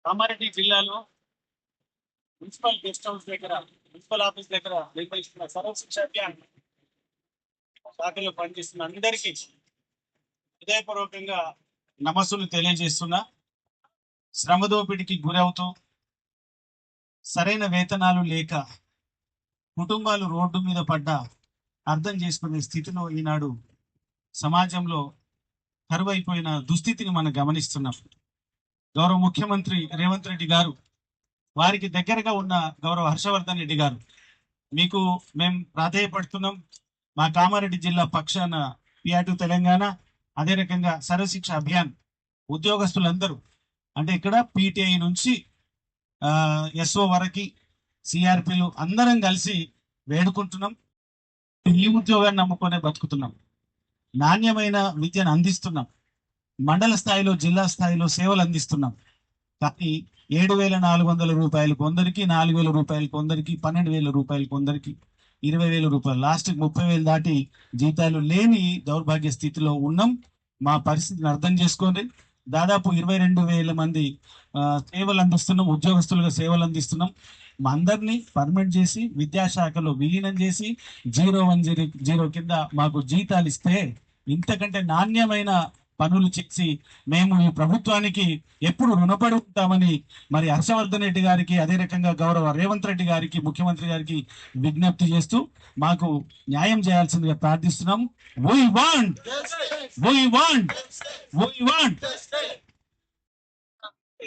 కామారెడ్డి జిల్లాలో municipal guest house దగ్గర, municipal office దగ్గర నిర్వహిస్తున్న సర్వశిక్ష అభియాన్ శాఖలో పనిచేస్తున్న అందరికీ హృదయపూర్వకంగా నమస్సులు తెలియజేస్తున్నా. శ్రమదోపిడికి గురవుతూ సరైన వేతనాలు లేక కుటుంబాలు రోడ్డు మీద పడ్డ అర్థం చేసుకునే స్థితిలో ఈనాడు సమాజంలో కరువైపోయిన దుస్థితిని మనం గమనిస్తున్నాం. గౌరవ ముఖ్యమంత్రి రేవంత్ రెడ్డి గారు, వారికి దగ్గరగా ఉన్న గౌరవ హర్షవర్ధన్ రెడ్డి గారు, మీకు మేము ప్రాధేయపడుతున్నాం. మా కామారెడ్డి జిల్లా పక్షాన పిఆర్టీ తెలంగాణ, అదే రకంగా సర్వశిక్ష అభియాన్ ఉద్యోగస్తులందరూ, అంటే ఇక్కడ పీటీఐ నుంచి ఎస్ఓ వరకు సిఆర్పీలు అందరం కలిసి వేడుకుంటున్నాం. ఈ ఉద్యోగాన్ని నమ్ముకునే బతుకుతున్నాం. నాణ్యమైన విద్యను అందిస్తున్నాం. మండల స్థాయిలో, జిల్లా స్థాయిలో సేవలు అందిస్తున్నాం. కానీ 7,400 రూపాయలు కొందరికి, 4,000 రూపాయలు కొందరికి, 12,000 రూపాయలు కొందరికి, 20,000 రూపాయలు, లాస్ట్కి 30,000 దాటి జీతాలు లేని దౌర్భాగ్య స్థితిలో ఉన్నాం. మా పరిస్థితిని అర్థం చేసుకోండి. దాదాపు 22,000 మంది సేవలు అందిస్తున్నాం, ఉద్యోగస్తులుగా సేవలు అందిస్తున్నాం. మా అందరినీ పర్మిట్ చేసి విద్యాశాఖలో విలీనం చేసి 0100 కింద మాకు జీతాలు ఇస్తే, ఇంతకంటే నాణ్యమైన పనులు చేసి మేము ఈ ప్రభుత్వానికి ఎప్పుడు రుణపడి ఉంటామని మరి హర్షవర్ధన్ రెడ్డి గారికి, అదే రకంగా గౌరవ రేవంత్ రెడ్డి గారికి, ముఖ్యమంత్రి గారికి విజ్ఞప్తి చేస్తూ మాకు న్యాయం చేయాల్సిందిగా ప్రార్థిస్తున్నాం. We want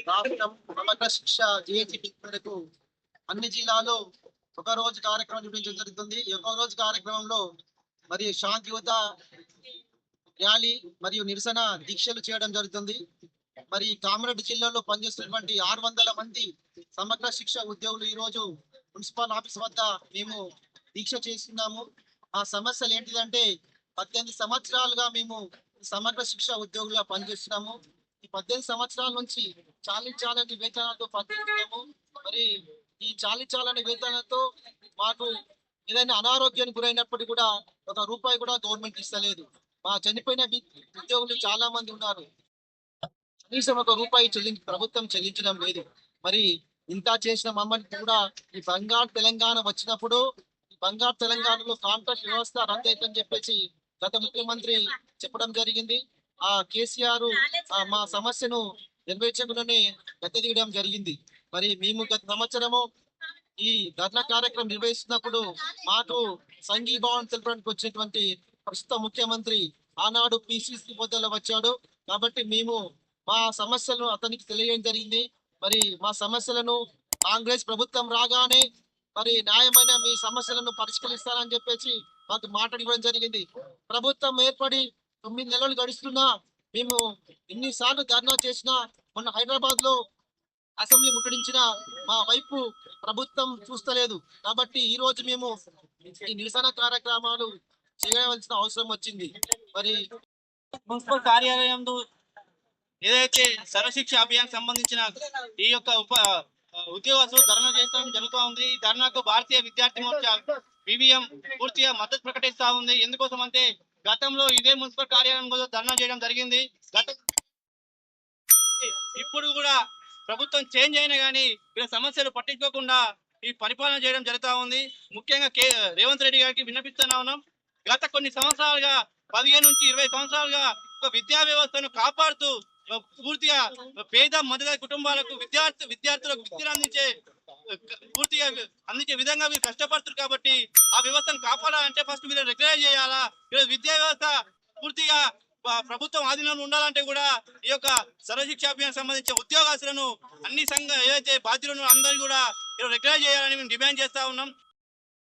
రాష్ట్రం సమగ్ర శిక్ష జిహెచ్పి మేరకు అన్ని జిల్లాలో ఒక రోజు కార్యక్రమం నిర్వహించడం జరుగుతుంది. ఈ ఒక రోజు కార్యక్రమంలో మరి శాంతియుత ర్యాలీ మరియు నిరసన దీక్షలు చేయడం జరుగుతుంది. మరి కామారెడ్డి జిల్లాలో పనిచేస్తున్నటువంటి 600 మంది సమగ్ర శిక్ష ఉద్యోగులు ఈ రోజు మున్సిపల్ ఆఫీస్ వద్ద మేము దీక్ష చేస్తున్నాము. ఆ సమస్యలు ఏంటిదంటే, 18 సంవత్సరాలుగా మేము సమగ్ర శిక్ష ఉద్యోగులుగా పనిచేస్తున్నాము. ఈ 18 సంవత్సరాల నుంచి చాలని వేతనాలతో పనిచేస్తున్నాము. మరి ఈ చాలని వేతనాలతో మాకు ఏదైనా అనారోగ్యానికి గురైనప్పటికీ కూడా ఒక రూపాయి కూడా గవర్నమెంట్ ఇస్తలేదు. మా చనిపోయిన ఉద్యోగులు చాలా మంది ఉన్నారు. కనీసం ఒక రూపాయి ప్రభుత్వం చెల్లించడం లేదు. మరి ఇంత చేసిన మమ్మల్ని కూడా ఈ బంగారు తెలంగాణ వచ్చినప్పుడు, ఈ బంగారు తెలంగాణలో కాంట్రాక్ట్ వ్యవస్థ రద్దయితని చెప్పేసి గత ముఖ్యమంత్రి చెప్పడం జరిగింది. ఆ కేసీఆర్ మా సమస్యను నెరవేర్చకుండానే గద్దెదిగడం జరిగింది. మరి మేము గత సంవత్సరము ఈ ధర్నా కార్యక్రమం నిర్వహిస్తున్నప్పుడు మాకు సంఘీభావం తెలపడానికి వచ్చినటువంటి ప్రస్తుత ముఖ్యమంత్రి ఆనాడు పిసిసి హోదాలో వచ్చాడు. కాబట్టి మేము మా సమస్యలను అతనికి తెలియజేయడం జరిగింది. మరి మా సమస్యలను కాంగ్రెస్ ప్రభుత్వం రాగానే మరి న్యాయమైన మీ సమస్యలను పరిష్కరిస్తానని చెప్పేసి మాకు మాట ఇవ్వడం జరిగింది. ప్రభుత్వం ఏర్పడి 9 నెలలు గడుస్తున్నా మేము ఎన్నిసార్లు ధర్నా చేసినా, మొన్న హైదరాబాద్ లో అసెంబ్లీ ముట్టడించిన మా వైపు ప్రభుత్వం చూస్తలేదు. కాబట్టి ఈ రోజు మేము ఈ నిరసన కార్యక్రమాలు చేయవలసిన అవసరం వచ్చింది. మరి మున్సిపల్ కార్యాలయంలో ఏదైతే సర్వశిక్ష అభియాన్ సంబంధించిన ఈ యొక్క ఉద్యోగస్తులు ధర్నా చేయడం జరుగుతూ ఉంది. ఈ ధర్నాకు భారతీయ విద్యార్థి మోర్చా BVM పూర్తిగా మద్దతు ప్రకటిస్తా ఉంది. ఎందుకోసం అంటే, గతంలో ఇదే మున్సిపల్ కార్యాలయం కోసం ధర్నా చేయడం జరిగింది. ఇప్పుడు కూడా ప్రభుత్వం చేంజ్ అయినా కానీ వీళ్ళ సమస్యలు పట్టించుకోకుండా ఈ పరిపాలన చేయడం జరుగుతూ ఉంది. ముఖ్యంగా రేవంత్ రెడ్డి గారికి విన్నపిస్తున్నా ఉన్నాం. గత కొన్ని సంవత్సరాలుగా 15 నుంచి 20 సంవత్సరాలుగా ఒక విద్యా వ్యవస్థను కాపాడుతూ పూర్తిగా పేద మధ్యతరగతి కుటుంబాలకు విద్యార్థులకు విద్యను పూర్తిగా అందించే విధంగా మీరు కష్టపడుతున్నారు. కాబట్టి ఆ వ్యవస్థను కాపాడాలంటే ఫస్ట్ మీరు రెగ్యులైజ్ చేయాలా. ఈరోజు విద్యా వ్యవస్థ పూర్తిగా ప్రభుత్వం ఆధీనంలో ఉండాలంటే కూడా ఈ యొక్క సర్వశిక్ష అభియాన్ సంబంధించిన ఉద్యోగస్తులను అన్ని ఏదైతే బాధ్యులను అందరూ కూడా రెగ్యులైజ్ చేయాలని మేము డిమాండ్ చేస్తా ఉన్నాం.